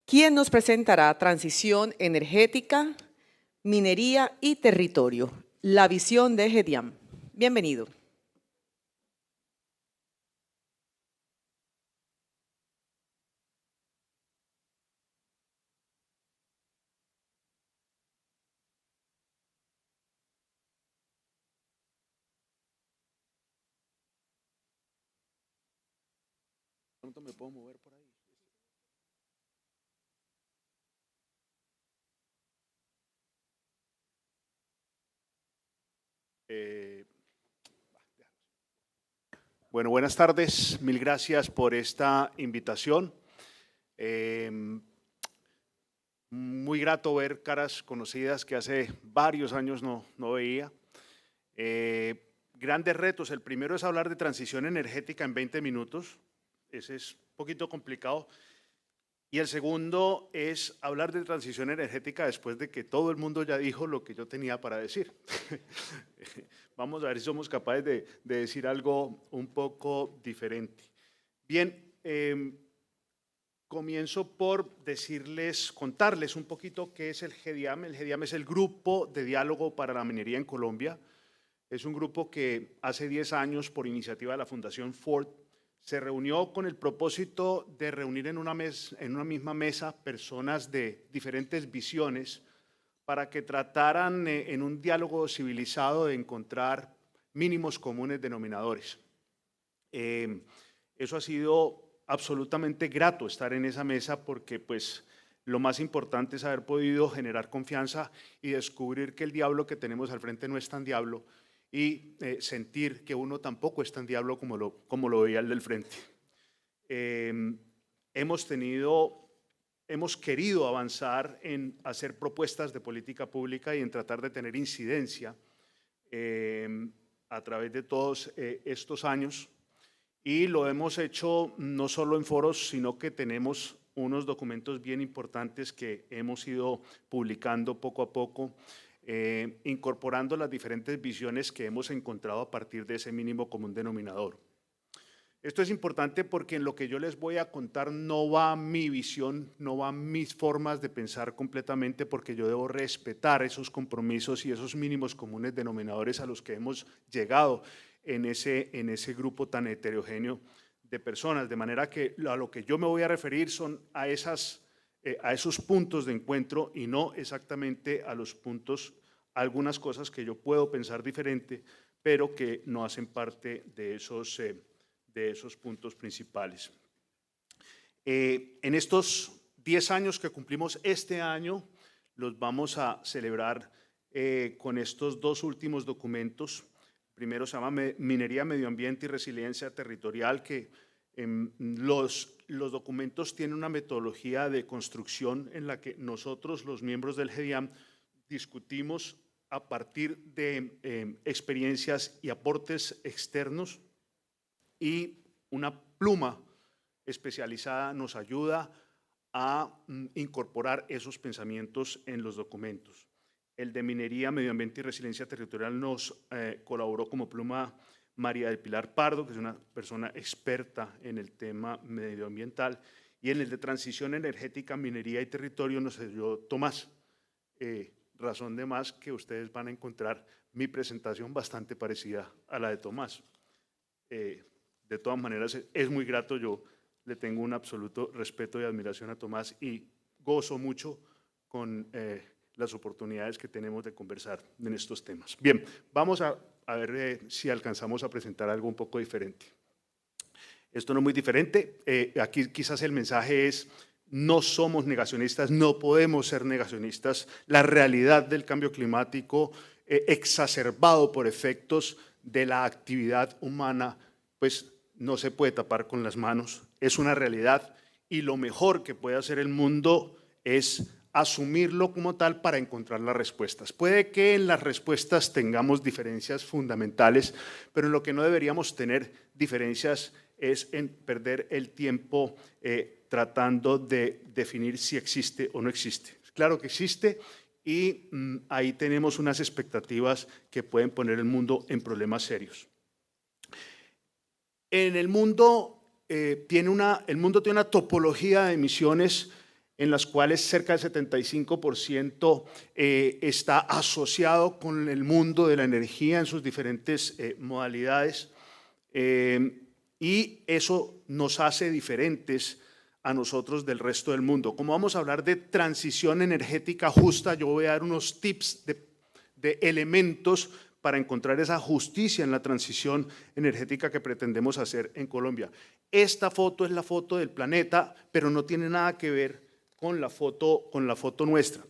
quien nos presentará transición energética, minería y territorio, la visión de GEDIAM. Bienvenido. Pronto me puedo mover por ahí. Bueno, buenas tardes. Mil gracias por esta invitación. Muy grato ver caras conocidas que hace varios años no veía. Grandes retos. El primero es hablar de transición energética en 20 minutos. Ese es un poquito complicado. Y el segundo es hablar de transición energética después de que todo el mundo ya dijo lo que yo tenía para decir. Vamos a ver si somos capaces de decir algo un poco diferente. Bien, comienzo por contarles un poquito qué es el GEDIAM. El GEDIAM es el Grupo de Diálogo para la Minería en Colombia. Es un grupo que hace 10 años, por iniciativa de la Fundación Ford, se reunió con el propósito de reunir en una misma mesa personas de diferentes visiones para que trataran en un diálogo civilizado de encontrar mínimos comunes denominadores. Eso ha sido absolutamente grato estar en esa mesa porque pues lo más importante es haber podido generar confianza y descubrir que el diablo que tenemos al frente no es tan diablo y sentir que uno tampoco es tan diablo como lo veía el del frente. Hemos querido avanzar en hacer propuestas de política pública y en tratar de tener incidencia a través de todos estos años, y lo hemos hecho no solo en foros, sino que tenemos unos documentos bien importantes que hemos ido publicando poco a poco, incorporando las diferentes visiones que hemos encontrado a partir de ese mínimo común denominador. Esto es importante porque en lo que yo les voy a contar no va mi visión, no van mis formas de pensar completamente, porque yo debo respetar esos compromisos y esos mínimos comunes denominadores a los que hemos llegado en ese grupo tan heterogéneo de personas. De manera que a lo que yo me voy a referir son a esos puntos de encuentro y no exactamente a los puntos, algunas cosas que yo puedo pensar diferente, pero que no hacen parte de esos puntos principales. En estos 10 años que cumplimos este año, los vamos a celebrar con estos dos últimos documentos. Primero se llama Minería, Medio Ambiente y Resiliencia Territorial, que los documentos tienen una metodología de construcción en la que nosotros, los miembros del GEDIAM, discutimos a partir de experiencias y aportes externos, y una pluma especializada nos ayuda a incorporar esos pensamientos en los documentos. El de Minería, Medio Ambiente y Resiliencia Territorial nos colaboró como pluma María del Pilar Pardo, que es una persona experta en el tema medioambiental, y en el de Transición Energética, Minería y Territorio nos ayudó Tomás. Razón de más que ustedes van a encontrar mi presentación bastante parecida a la de Tomás. De todas maneras, es muy grato. Yo le tengo un absoluto respeto y admiración a Tomás y gozo mucho con las oportunidades que tenemos de conversar en estos temas. Bien, vamos a ver si alcanzamos a presentar algo un poco diferente. Esto no es muy diferente. Aquí quizás el mensaje es: no somos negacionistas, no podemos ser negacionistas. La realidad del cambio climático, exacerbado por efectos de la actividad humana, pues no se puede tapar con las manos, es una realidad, y lo mejor que puede hacer el mundo es asumirlo como tal para encontrar las respuestas. Puede que en las respuestas tengamos diferencias fundamentales, pero en lo que no deberíamos tener diferencias es en perder el tiempo tratando de definir si existe o no existe. Claro que existe, y ahí tenemos unas expectativas que pueden poner el mundo en problemas serios. En el mundo, el mundo tiene una topología de emisiones en las cuales cerca del 75% está asociado con el mundo de la energía en sus diferentes modalidades, y eso nos hace diferentes a nosotros del resto del mundo. Como vamos a hablar de transición energética justa, yo voy a dar unos tips de elementos para encontrar esa justicia en la transición energética que pretendemos hacer en Colombia. Esta foto es la foto del planeta, pero no tiene nada que ver con la foto nuestra.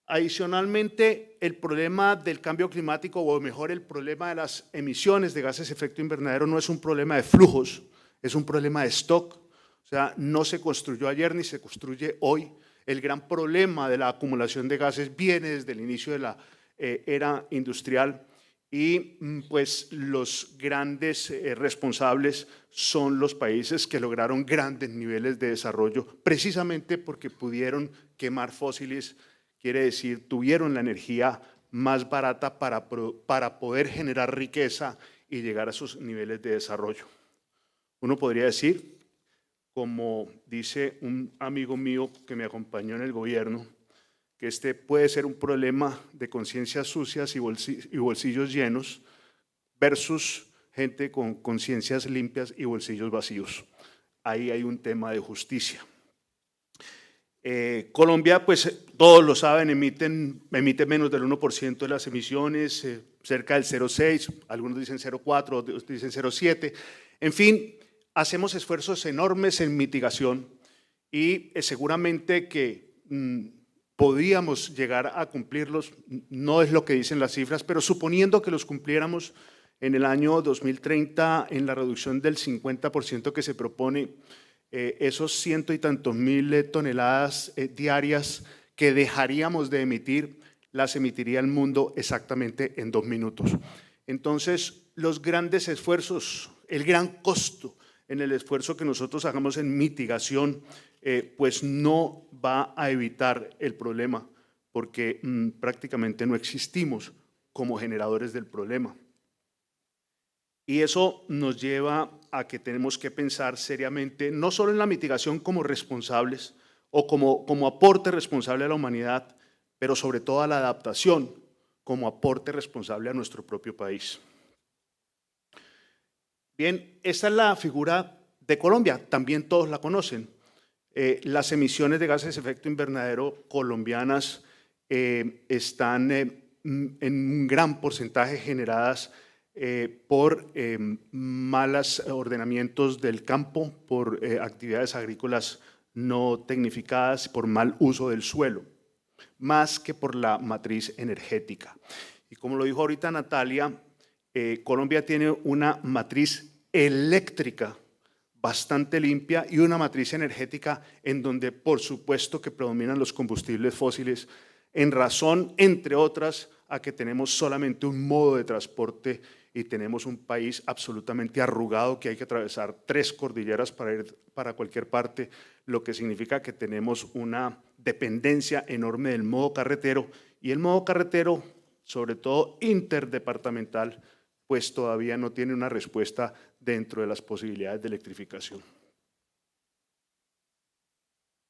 Adicionalmente, el problema del cambio climático, o mejor, el problema de las emisiones de gases de efecto invernadero no es un problema de flujos, es un problema de stock. O sea, no se construyó ayer ni se construye hoy. El gran problema de la acumulación de gases viene desde el inicio de la era industrial, y pues los grandes responsables son los países que lograron grandes niveles de desarrollo precisamente porque pudieron quemar fósiles, quiere decir, tuvieron la energía más barata para poder generar riqueza y llegar a esos niveles de desarrollo. Uno podría decir, como dice un amigo mío que me acompañó en el gobierno, que este puede ser un problema de conciencias sucias y bolsillos llenos versus gente con conciencias limpias y bolsillos vacíos. Ahí hay un tema de justicia. Colombia, pues todos lo saben, emite menos del 1% de las emisiones, cerca del 0,6, algunos dicen 0,4, otros dicen 0,7. En fin, hacemos esfuerzos enormes en mitigación y seguramente que podíamos llegar a cumplirlos, no es lo que dicen las cifras, pero suponiendo que los cumpliéramos en el año 2030 en la reducción del 50% que se propone, esos ciento y tantos mil toneladas diarias que dejaríamos de emitir, las emitiría el mundo exactamente en 2 minutos. Entonces, los grandes esfuerzos, el gran costo en el esfuerzo que nosotros hagamos en mitigación, pues no va a evitar el problema, porque prácticamente no existimos como generadores del problema. Y eso nos lleva a que tenemos que pensar seriamente, no solo en la mitigación como responsables o como aporte responsable a la humanidad, pero sobre todo a la adaptación como aporte responsable a nuestro propio país. Bien, esta es la figura de Colombia, también todos la conocen. Las emisiones de gases de efecto invernadero colombianas están en un gran porcentaje generadas por malos ordenamientos del campo, por actividades agrícolas no tecnificadas, por mal uso del suelo, más que por la matriz energética. Y como lo dijo ahorita Natalia, Colombia tiene una matriz eléctrica bastante limpia y una matriz energética en donde por supuesto que predominan los combustibles fósiles, en razón, entre otras, a que tenemos solamente un modo de transporte y tenemos un país absolutamente arrugado que hay que atravesar 3 cordilleras para ir para cualquier parte, lo que significa que tenemos una dependencia enorme del modo carretero, y el modo carretero, sobre todo interdepartamental, pues todavía no tiene una respuesta dentro de las posibilidades de electrificación.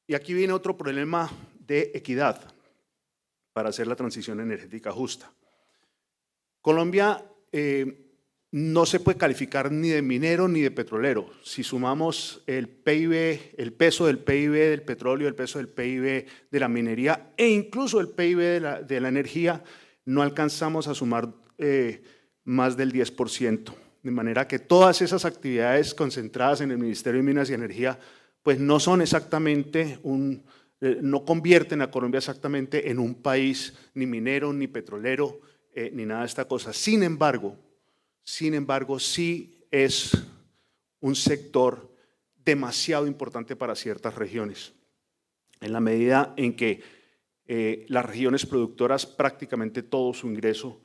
Y aquí viene otro problema de equidad para hacer la transición energética justa. Colombia no se puede calificar ni de minero ni de petrolero. Si sumamos el PIB, el peso del PIB del petróleo, el peso del PIB de la minería e incluso el PIB de la energía, no alcanzamos a sumar más del 10%. De manera que todas esas actividades concentradas en el Ministerio de Minas y Energía pues no son exactamente no convierten a Colombia exactamente en un país ni minero, ni petrolero, ni nada de esta cosa. Sin embargo, sí es un sector demasiado importante para ciertas regiones, en la medida en que las regiones productoras prácticamente todo su ingreso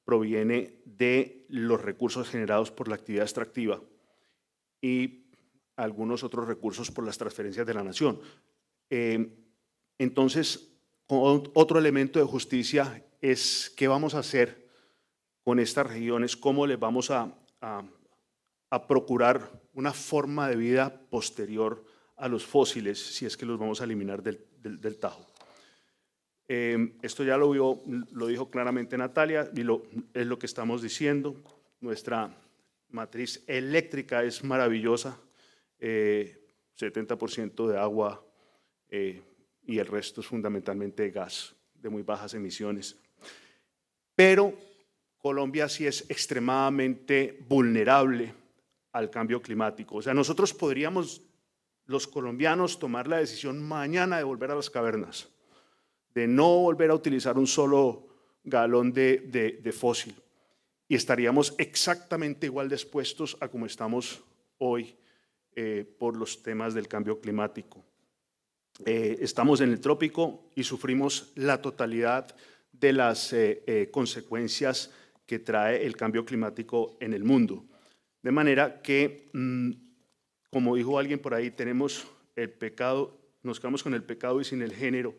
proviene de los recursos generados por la actividad extractiva y algunos otros recursos por las transferencias de la nación. Entonces, otro elemento de justicia es qué vamos a hacer con estas regiones, cómo les vamos a procurar una forma de vida posterior a los fósiles, si es que los vamos a eliminar del Tajo. Esto ya lo dijo claramente Natalia y es lo que estamos diciendo. Nuestra matriz eléctrica es maravillosa, 70% de agua y el resto es fundamentalmente de gas, de muy bajas emisiones. Pero Colombia sí es extremadamente vulnerable al cambio climático. O sea, nosotros podríamos, los colombianos, tomar la decisión mañana de volver a las cavernas, de no volver a utilizar un solo galón de fósil, y estaríamos exactamente igual dispuestos a como estamos hoy por los temas del cambio climático. Estamos en el trópico y sufrimos la totalidad de las consecuencias que trae el cambio climático en el mundo. De manera que, como dijo alguien por ahí, tenemos el pecado, nos quedamos con el pecado y sin el género.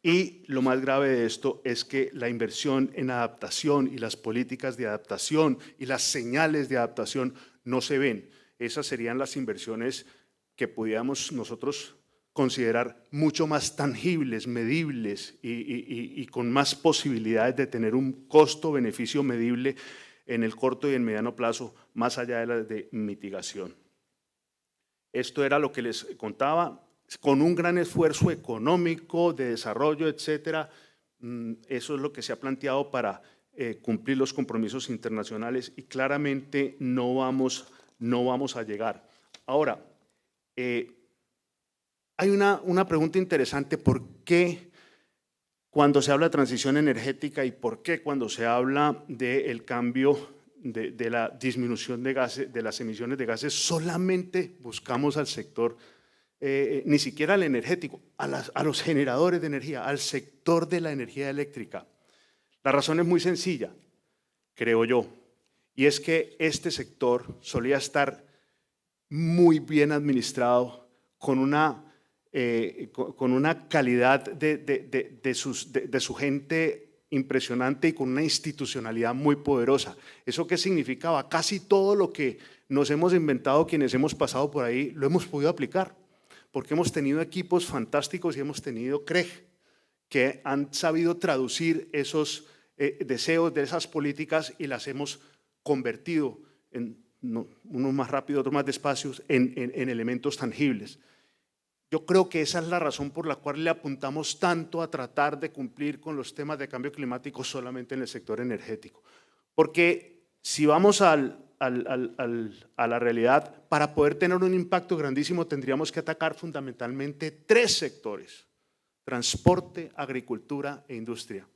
Y lo más grave de esto es que la inversión en adaptación y las políticas de adaptación y las señales de adaptación no se ven. Esas serían las inversiones que pudiéramos nosotros considerar mucho más tangibles, medibles y con más posibilidades de tener un costo-beneficio medible en el corto y en mediano plazo, más allá de la de mitigación. Esto era lo que les contaba. Con un gran esfuerzo económico, de desarrollo, etcétera, eso es lo que se ha planteado para cumplir los compromisos internacionales y claramente no vamos a llegar. Ahora, hay una pregunta interesante: ¿por qué cuando se habla de transición energética y por qué cuando se habla del cambio de la disminución de gases, de las emisiones de gases, solamente buscamos al sector, ni siquiera al energético, a los generadores de energía, al sector de la energía eléctrica? La razón es muy sencilla, creo yo, y es que este sector solía estar muy bien administrado, con una calidad de su gente impresionante y con una institucionalidad muy poderosa. ¿Eso qué significaba? Casi todo lo que nos hemos inventado quienes hemos pasado por ahí lo hemos podido aplicar, porque hemos tenido equipos fantásticos y hemos tenido CREG que han sabido traducir esos deseos de esas políticas y las hemos convertido, unos más rápido, otros más despacio, en elementos tangibles. Yo creo que esa es la razón por la cual le apuntamos tanto a tratar de cumplir con los temas de cambio climático solamente en el sector energético. Porque si vamos a la realidad, para poder tener un impacto grandísimo tendríamos que atacar fundamentalmente 3 sectores: transporte, agricultura e industria.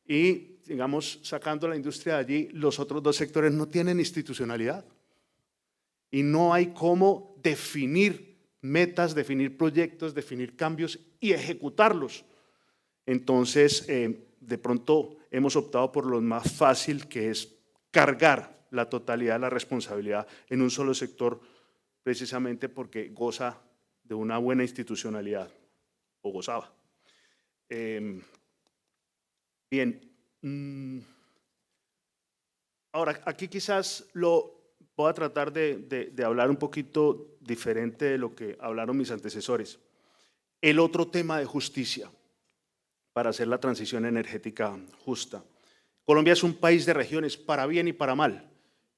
Y, digamos, sacando la industria de allí, los otros 2 sectores no tienen institucionalidad y no hay cómo definir metas, definir proyectos, definir cambios y ejecutarlos. Entonces, de pronto hemos optado por lo más fácil, que es cargar la totalidad de la responsabilidad en un solo sector, precisamente porque goza de una buena institucionalidad, o gozaba. Bien, ahora aquí quizás voy a tratar de hablar un poquito diferente de lo que hablaron mis antecesores. El otro tema de justicia para hacer la transición energética justa. Colombia es un país de regiones, para bien y para mal.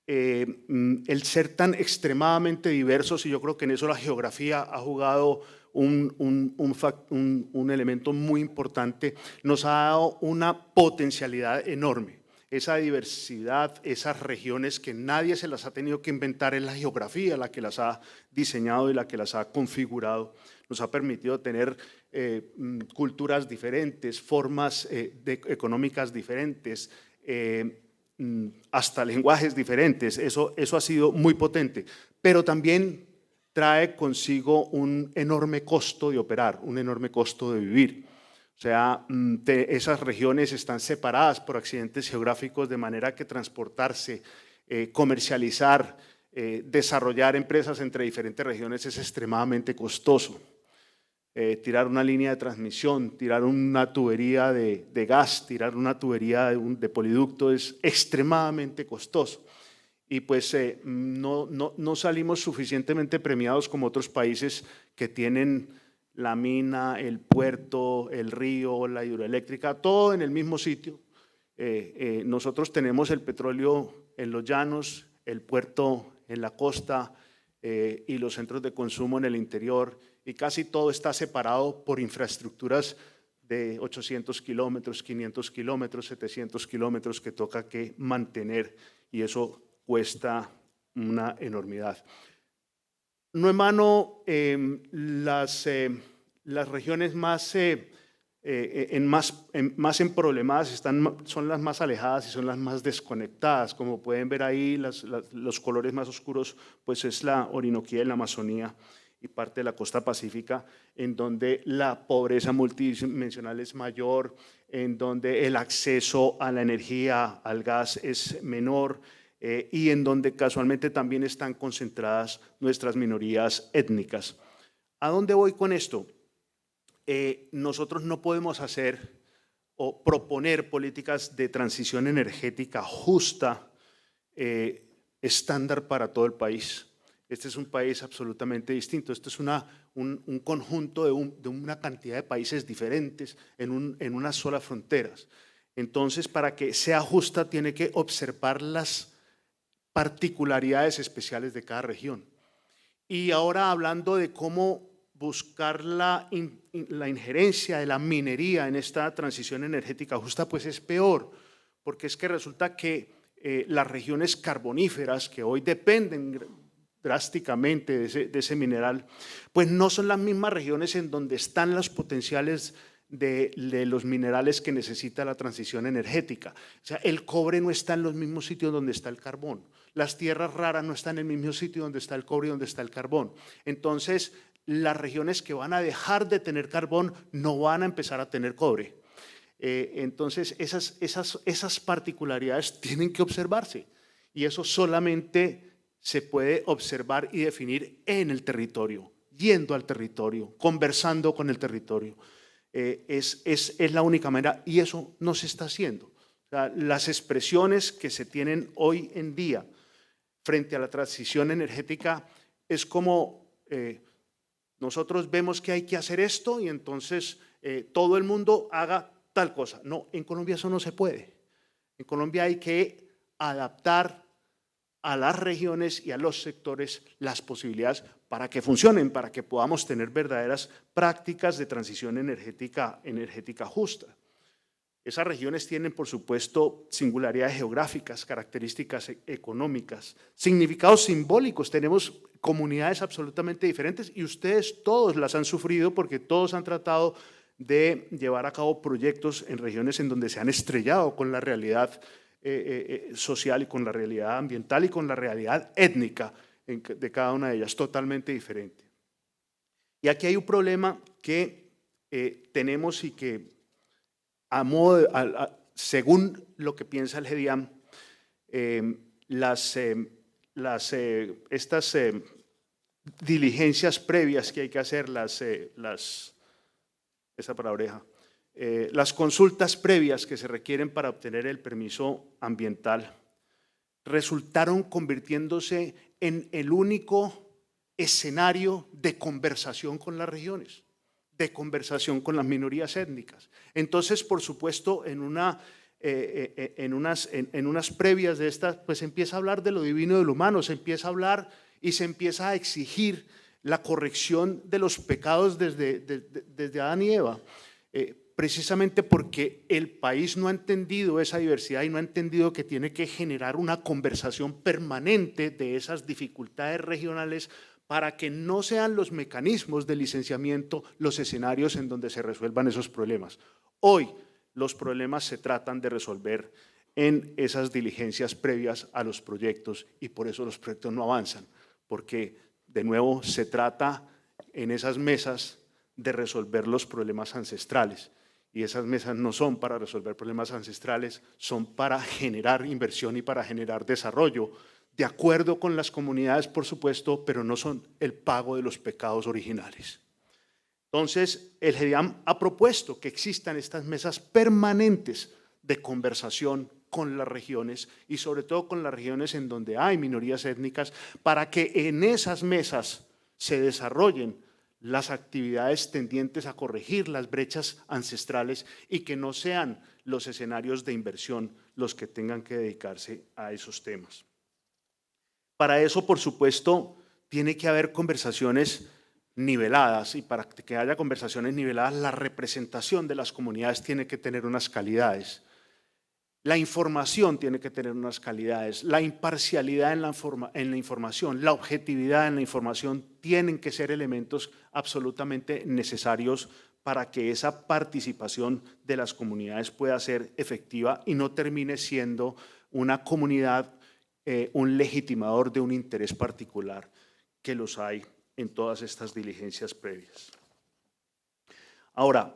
El ser tan extremadamente diversos, y yo creo que en eso la geografía ha jugado un elemento muy importante, nos ha dado una potencialidad enorme. Esa diversidad, esas regiones que nadie se las ha tenido que inventar, es la geografía la que las ha diseñado y la que las ha configurado. Nos ha permitido tener culturas diferentes, formas económicas diferentes, hasta lenguajes diferentes. Eso ha sido muy potente, pero también trae consigo un enorme costo de operar, un enorme costo de vivir. O sea, esas regiones están separadas por accidentes geográficos, de manera que transportarse, comercializar, desarrollar empresas entre diferentes regiones es extremadamente costoso. Tirar una línea de transmisión, tirar una tubería de gas, tirar una tubería de poliducto es extremadamente costoso. Y pues no salimos suficientemente premiados como otros países que tienen la mina, el puerto, el río, la hidroeléctrica, todo en el mismo sitio. Nosotros tenemos el petróleo en los llanos, el puerto en la costa y los centros de consumo en el interior, y casi todo está separado por infraestructuras de 800 kilómetros, 500 kilómetros, 700 kilómetros que toca que mantener, y eso cuesta una enormidad. No en vano, las regiones más emproblemadas son las más alejadas y son las más desconectadas. Como pueden ver ahí, los colores más oscuros, pues es la Orinoquía y la Amazonía y parte de la costa pacífica, en donde la pobreza multidimensional es mayor, en donde el acceso a la energía, al gas es menor, y en donde casualmente también están concentradas nuestras minorías étnicas. ¿A dónde voy con esto? Nosotros no podemos hacer o proponer políticas de transición energética justa, estándar para todo el país. Este es un país absolutamente distinto. Esto es un conjunto de una cantidad de países diferentes en unas solas fronteras. Entonces, para que sea justa, tiene que observar las particularidades especiales de cada región. Y ahora, hablando de cómo buscar la injerencia de la minería en esta transición energética justa, pues es peor, porque es que resulta que las regiones carboníferas, que hoy dependen drásticamente de ese mineral, pues no son las mismas regiones en donde están los potenciales de los minerales que necesita la transición energética. O sea, el cobre no está en los mismos sitios donde está el carbón. Las tierras raras no están en el mismo sitio donde está el cobre y donde está el carbón. Entonces, las regiones que van a dejar de tener carbón no van a empezar a tener cobre. Entonces, esas particularidades tienen que observarse, y eso solamente se puede observar y definir en el territorio, yendo al territorio, conversando con el territorio. Es la única manera, y eso no se está haciendo. O sea, las expresiones que se tienen hoy en día frente a la transición energética es como nosotros vemos que hay que hacer esto y entonces todo el mundo haga tal cosa. No, en Colombia eso no se puede. En Colombia hay que adaptar a las regiones y a los sectores las posibilidades para que funcionen, para que podamos tener verdaderas prácticas de transición energética justa. Esas regiones tienen, por supuesto, singularidades geográficas, características económicas, significados simbólicos. Tenemos comunidades absolutamente diferentes y ustedes todos las han sufrido porque todos han tratado de llevar a cabo proyectos en regiones en donde se han estrellado con la realidad social y con la realidad ambiental y con la realidad étnica de cada una de ellas, totalmente diferente. Y aquí hay un problema que tenemos y que según lo que piensa el GEDIAM, estas diligencias previas que hay que hacer, las consultas previas que se requieren para obtener el permiso ambiental, resultaron convirtiéndose en el único escenario de conversación con las regiones, de conversación con las minorías étnicas. Entonces, por supuesto, en unas previas de estas, pues se empieza a hablar de lo divino y de lo humano, se empieza a hablar y se empieza a exigir la corrección de los pecados desde Adán y Eva, precisamente porque el país no ha entendido esa diversidad y no ha entendido que tiene que generar una conversación permanente de esas dificultades regionales para que no sean los mecanismos de licenciamiento los escenarios en donde se resuelvan esos problemas. Hoy los problemas se tratan de resolver en esas diligencias previas a los proyectos y por eso los proyectos no avanzan, porque de nuevo se trata en esas mesas de resolver los problemas ancestrales y esas mesas no son para resolver problemas ancestrales, son para generar inversión y para generar desarrollo, de acuerdo con las comunidades, por supuesto, pero no son el pago de los pecados originales. Entonces, el GEDIAM ha propuesto que existan estas mesas permanentes de conversación con las regiones y sobre todo con las regiones en donde hay minorías étnicas, para que en esas mesas se desarrollen las actividades tendientes a corregir las brechas ancestrales y que no sean los escenarios de inversión los que tengan que dedicarse a esos temas. Para eso, por supuesto, tiene que haber conversaciones niveladas, y para que haya conversaciones niveladas, la representación de las comunidades tiene que tener unas calidades. La información tiene que tener unas calidades, la imparcialidad en la información, la objetividad en la información tienen que ser elementos absolutamente necesarios para que esa participación de las comunidades pueda ser efectiva y no termine siendo una comunidad un legitimador de un interés particular, que los hay en todas estas diligencias previas. Ahora,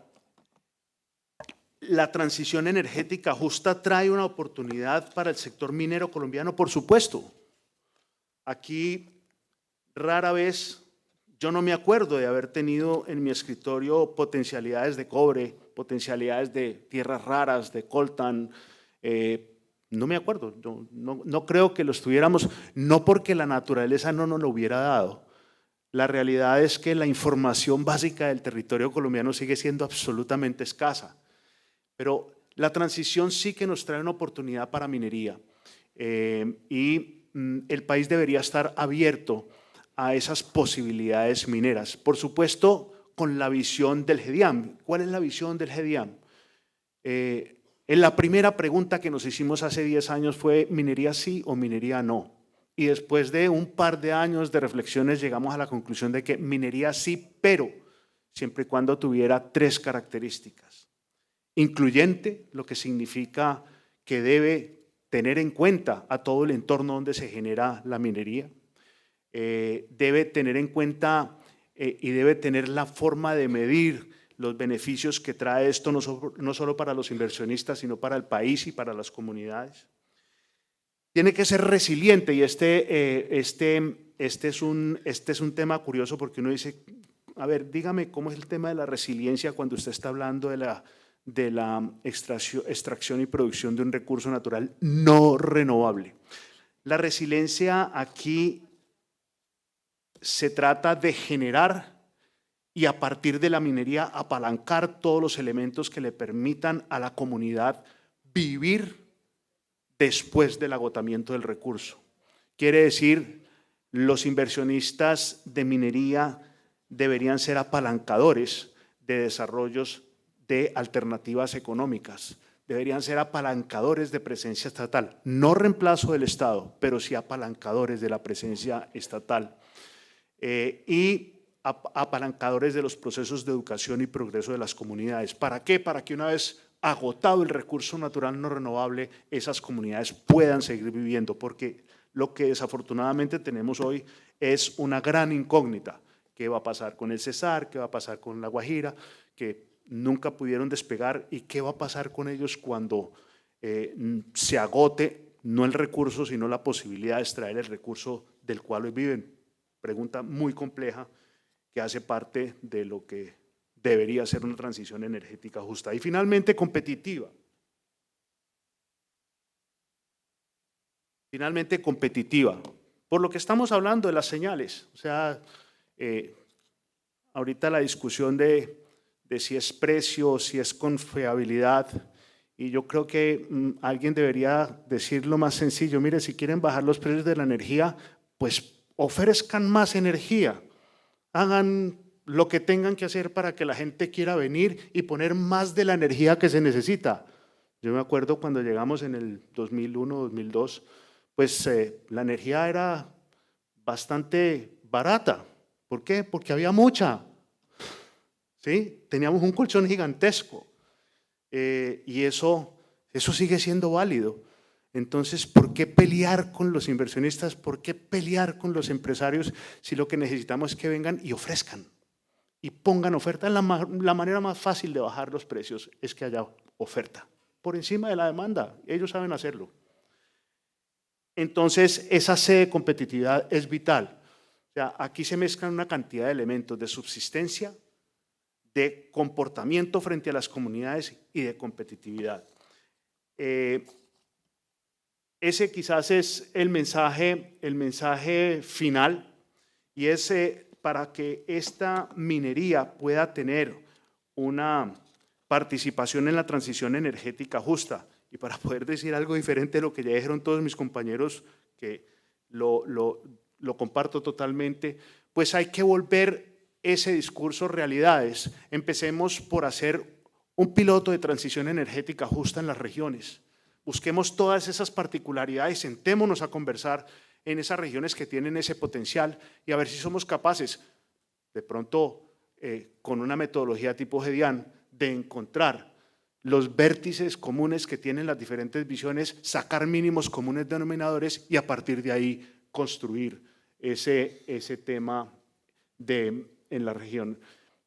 ¿la transición energética justa trae una oportunidad para el sector minero colombiano? Por supuesto. Aquí rara vez, yo no me acuerdo de haber tenido en mi escritorio potencialidades de cobre, potencialidades de tierras raras, de coltan. No me acuerdo, no creo que los tuviéramos, no porque la naturaleza no nos lo hubiera dado. La realidad es que la información básica del territorio colombiano sigue siendo absolutamente escasa. Pero la transición sí que nos trae una oportunidad para minería y el país debería estar abierto a esas posibilidades mineras. Por supuesto, con la visión del GEDIAM. ¿Cuál es la visión del GEDIAM? En la primera pregunta que nos hicimos hace 10 años fue ¿minería sí o minería no? Y después de un par de años de reflexiones llegamos a la conclusión de que minería sí, pero siempre y cuando tuviera 3 características. Incluyente, lo que significa que debe tener en cuenta a todo el entorno donde se genera la minería, debe tener en cuenta y debe tener la forma de medir los beneficios que trae esto no solo para los inversionistas, sino para el país y para las comunidades. Tiene que ser resiliente y este es un tema curioso porque uno dice, a ver, dígame cómo es el tema de la resiliencia cuando usted está hablando de la extracción y producción de un recurso natural no renovable. La resiliencia aquí se trata de generar y a partir de la minería apalancar todos los elementos que le permitan a la comunidad vivir después del agotamiento del recurso. Quiere decir, los inversionistas de minería deberían ser apalancadores de desarrollos de alternativas económicas, deberían ser apalancadores de presencia estatal, no reemplazo del Estado, pero sí apalancadores de la presencia estatal y apalancadores de los procesos de educación y progreso de las comunidades. ¿Para qué? Para que una vez agotado el recurso natural no renovable, esas comunidades puedan seguir viviendo, porque lo que desafortunadamente tenemos hoy es una gran incógnita. ¿Qué va a pasar con el Cesar? ¿Qué va a pasar con La Guajira? Que nunca pudieron despegar. ¿Y qué va a pasar con ellos cuando se agote no el recurso, sino la posibilidad de extraer el recurso del cual hoy viven? Pregunta muy compleja que hace parte de lo que debería ser una transición energética justa. Y finalmente, competitiva. Finalmente, competitiva. Por lo que estamos hablando de las señales. O sea, ahorita la discusión de si es precio, si es confiabilidad, y yo creo que alguien debería decir lo más sencillo. Mire, si quieren bajar los precios de la energía, pues ofrezcan más energía. Hagan lo que tengan que hacer para que la gente quiera venir y poner más de la energía que se necesita. Yo me acuerdo cuando llegamos en el 2001, 2002, pues la energía era bastante barata. ¿Por qué? Porque había mucha. ¿Sí? Teníamos un colchón gigantesco y eso sigue siendo válido. Entonces, ¿por qué pelear con los inversionistas? ¿Por qué pelear con los empresarios si lo que necesitamos es que vengan y ofrezcan? Y pongan oferta. La manera más fácil de bajar los precios es que haya oferta por encima de la demanda. Ellos saben hacerlo. Entonces, esa sede de competitividad es vital. O sea, aquí se mezclan una cantidad de elementos de subsistencia, de comportamiento frente a las comunidades y de competitividad. Ese quizás es el mensaje final y es para que esta minería pueda tener una participación en la transición energética justa, y para poder decir algo diferente de lo que ya dijeron todos mis compañeros, que lo comparto totalmente, pues hay que volver ese discurso realidades. Empecemos por hacer un piloto de transición energética justa en las regiones. Busquemos todas esas particularidades, sentémonos a conversar en esas regiones que tienen ese potencial y a ver si somos capaces, de pronto, con una metodología tipo GEDIAN, de encontrar los vértices comunes que tienen las diferentes visiones, sacar mínimos comunes denominadores y a partir de ahí construir ese tema en la región.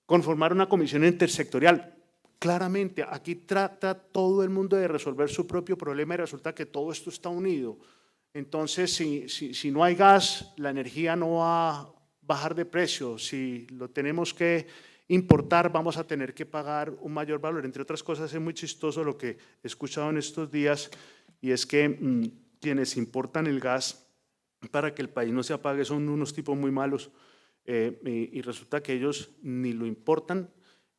Conformar una comisión intersectorial. Claramente, aquí trata todo el mundo de resolver su propio problema y resulta que todo esto está unido. Entonces, si no hay gas, la energía no va a bajar de precio. Si lo tenemos que importar, vamos a tener que pagar un mayor valor. Entre otras cosas, es muy chistoso lo que he escuchado en estos días, y es que quienes importan el gas para que el país no se apague son unos tipos muy malos, y resulta que ellos ni lo importan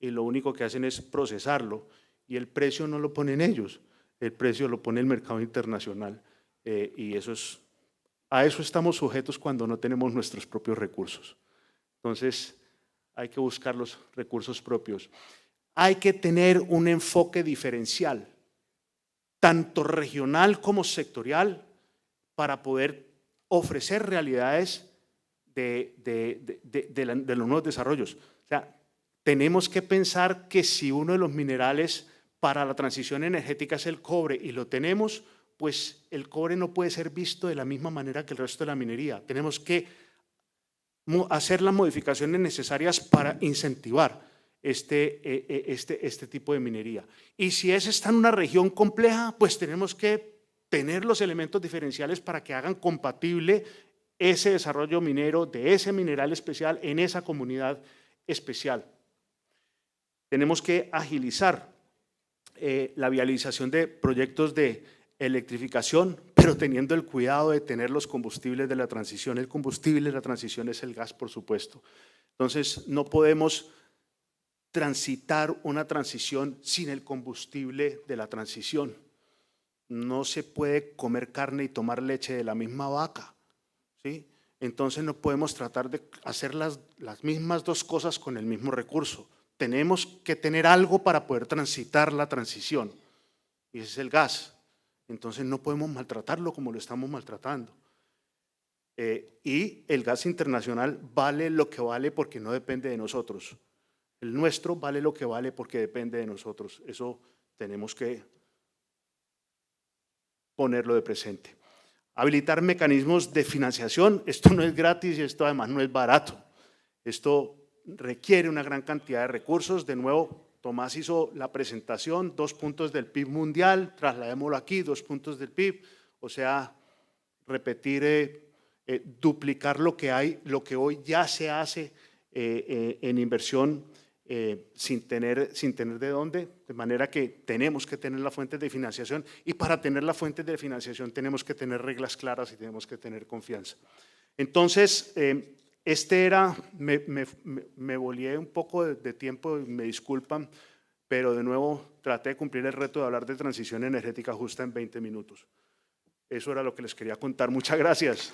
y lo único que hacen es procesarlo, y el precio no lo ponen ellos, el precio lo pone el mercado internacional, y a eso estamos sujetos cuando no tenemos nuestros propios recursos. Entonces, hay que buscar los recursos propios. Hay que tener un enfoque diferencial, tanto regional como sectorial, para poder ofrecer realidades de los nuevos desarrollos. O sea, tenemos que pensar que si uno de los minerales para la transición energética es el cobre y lo tenemos, pues el cobre no puede ser visto de la misma manera que el resto de la minería. Tenemos que hacer las modificaciones necesarias para incentivar este tipo de minería. Y si ese está en una región compleja, pues tenemos que tener los elementos diferenciales para que hagan compatible ese desarrollo minero de ese mineral especial en esa comunidad especial. Tenemos que agilizar la viabilización de proyectos de electrificación, pero teniendo el cuidado de tener los combustibles de la transición. El combustible de la transición es el gas, por supuesto. Entonces, no podemos transitar una transición sin el combustible de la transición. No se puede comer carne y tomar leche de la misma vaca, ¿sí? Entonces no podemos tratar de hacer las mismas dos cosas con el mismo recurso. Tenemos que tener algo para poder transitar la transición, y ese es el gas. Entonces no podemos maltratarlo como lo estamos maltratando. Y el gas internacional vale lo que vale porque no depende de nosotros. El nuestro vale lo que vale porque depende de nosotros. Eso tenemos que ponerlo de presente. Habilitar mecanismos de financiación. Esto no es gratis y esto además no es barato. Esto requiere una gran cantidad de recursos. De nuevo, Tomás hizo la presentación, 2 puntos del PIB mundial, trasladémoslo aquí, 2 puntos del PIB, o sea, repetir, duplicar lo que hay, lo que hoy ya se hace en inversión sin tener de dónde, de manera que tenemos que tener la fuente de financiación, y para tener la fuente de financiación tenemos que tener reglas claras y tenemos que tener confianza. Entonces, me volé un poco de tiempo, me disculpan, pero de nuevo traté de cumplir el reto de hablar de transición energética justa en 20 minutos. Eso era lo que les quería contar. Muchas gracias.